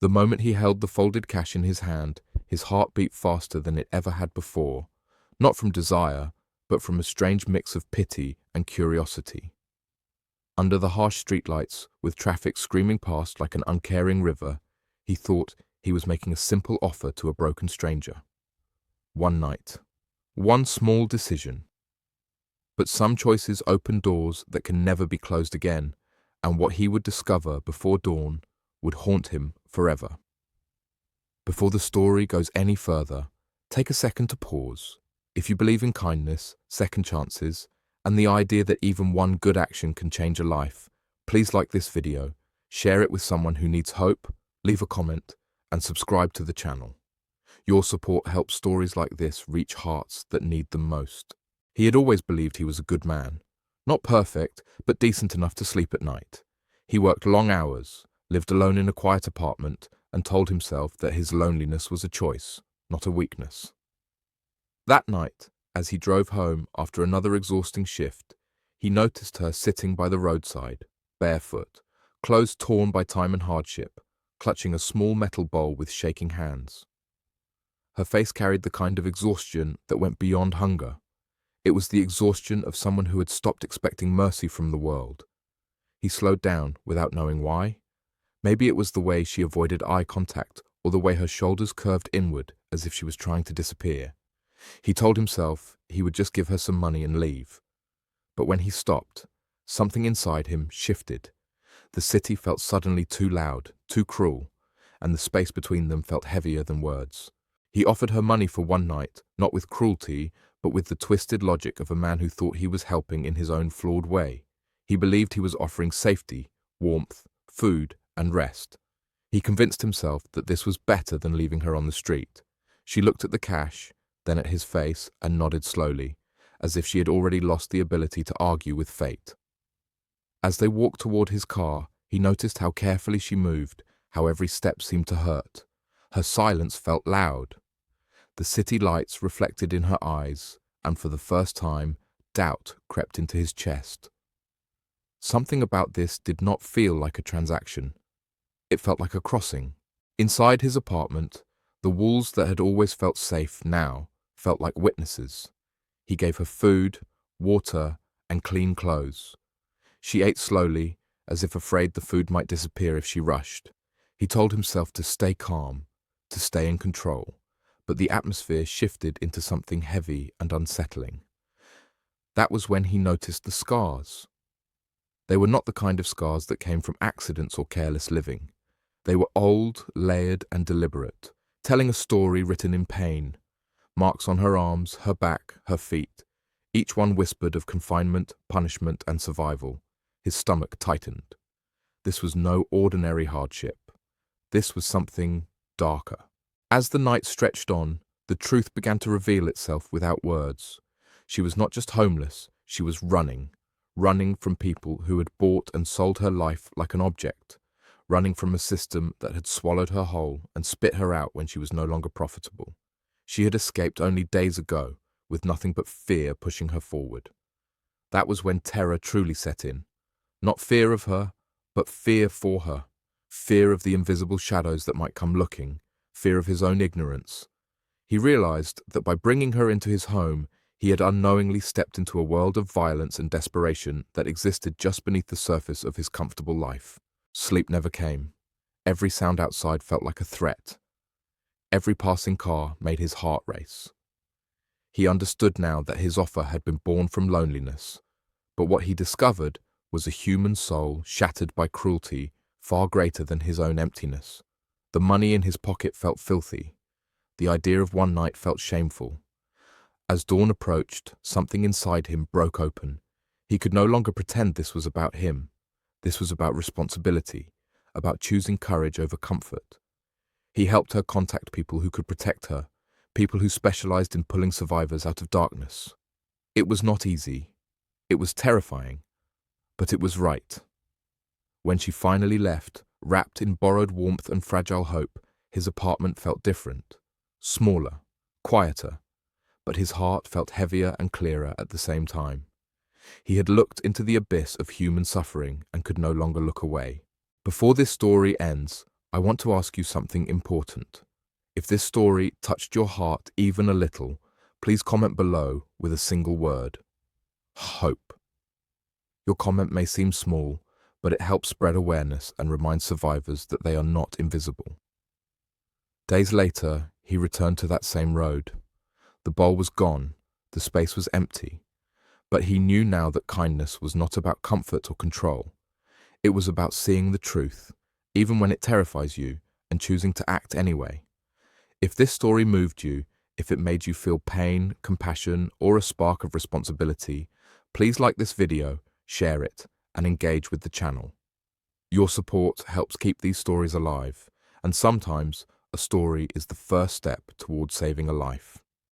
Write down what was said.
The moment he held the folded cash in his hand, his heart beat faster than it ever had before, not from desire, but from a strange mix of pity and curiosity. Under the harsh streetlights, with traffic screaming past like an uncaring river, he thought he was making a simple offer to a broken stranger. One night. One small decision. But some choices open doors that can never be closed again, and what he would discover before dawn would haunt him forever. Before the story goes any further, take a second to pause. If you believe in kindness, second chances, and the idea that even one good action can change a life, please like this video, share it with someone who needs hope, leave a comment, and subscribe to the channel. Your support helps stories like this reach hearts that need them most. He had always believed he was a good man. Not perfect, but decent enough to sleep at night. He worked long hours, lived alone in a quiet apartment, and told himself that his loneliness was a choice, not a weakness. That night, as he drove home after another exhausting shift, he noticed her sitting by the roadside, barefoot, clothes torn by time and hardship, clutching a small metal bowl with shaking hands. Her face carried the kind of exhaustion that went beyond hunger. It was the exhaustion of someone who had stopped expecting mercy from the world. He slowed down without knowing why. Maybe it was the way she avoided eye contact or the way her shoulders curved inward as if she was trying to disappear. He told himself he would just give her some money and leave. But when he stopped, something inside him shifted. The city felt suddenly too loud, too cruel, and the space between them felt heavier than words. He offered her money for one night, not with cruelty, but with the twisted logic of a man who thought he was helping in his own flawed way. He believed he was offering safety, warmth, food, and rest. He convinced himself that this was better than leaving her on the street. She looked at the cash, then at his face, and nodded slowly, as if she had already lost the ability to argue with fate. As they walked toward his car, he noticed how carefully she moved, how every step seemed to hurt. Her silence felt loud. The city lights reflected in her eyes, and for the first time, doubt crept into his chest. Something about this did not feel like a transaction. It felt like a crossing. Inside his apartment, the walls that had always felt safe now felt like witnesses. He gave her food, water, and clean clothes. She ate slowly, as if afraid the food might disappear if she rushed. He told himself to stay calm, to stay in control, but the atmosphere shifted into something heavy and unsettling. That was when he noticed the scars. They were not the kind of scars that came from accidents or careless living. They were old, layered, and deliberate, telling a story written in pain. Marks on her arms, her back, her feet. Each one whispered of confinement, punishment, and survival. His stomach tightened. This was no ordinary hardship. This was something darker. As the night stretched on, the truth began to reveal itself without words. She was not just homeless, she was running from people who had bought and sold her life like an object, running from a system that had swallowed her whole and spit her out when she was no longer profitable. She had escaped only days ago, with nothing but fear pushing her forward. That was when terror truly set in. Not fear of her, but fear for her. Fear of the invisible shadows that might come looking, fear of his own ignorance. He realized that by bringing her into his home, he had unknowingly stepped into a world of violence and desperation that existed just beneath the surface of his comfortable life. Sleep never came. Every sound outside felt like a threat. Every passing car made his heart race. He understood now that his offer had been born from loneliness, but what he discovered was a human soul shattered by cruelty far greater than his own emptiness. The money in his pocket felt filthy. The idea of one night felt shameful. As dawn approached, something inside him broke open. He could no longer pretend this was about him. This was about responsibility, about choosing courage over comfort. He helped her contact people who could protect her, people who specialized in pulling survivors out of darkness. It was not easy. It was terrifying, but it was right. When she finally left, wrapped in borrowed warmth and fragile hope, his apartment felt different, smaller, quieter, but his heart felt heavier and clearer at the same time. He had looked into the abyss of human suffering and could no longer look away. Before this story ends, I want to ask you something important. If this story touched your heart even a little, please comment below with a single word: hope. Your comment may seem small, but it helps spread awareness and remind survivors that they are not invisible. Days later, he returned to that same road. The bowl was gone, the space was empty, but he knew now that kindness was not about comfort or control. It was about seeing the truth, even when it terrifies you, and choosing to act anyway. If this story moved you, if it made you feel pain, compassion, or a spark of responsibility, please like this video, share it, and engage with the channel. Your support helps keep these stories alive, and sometimes a story is the first step towards saving a life.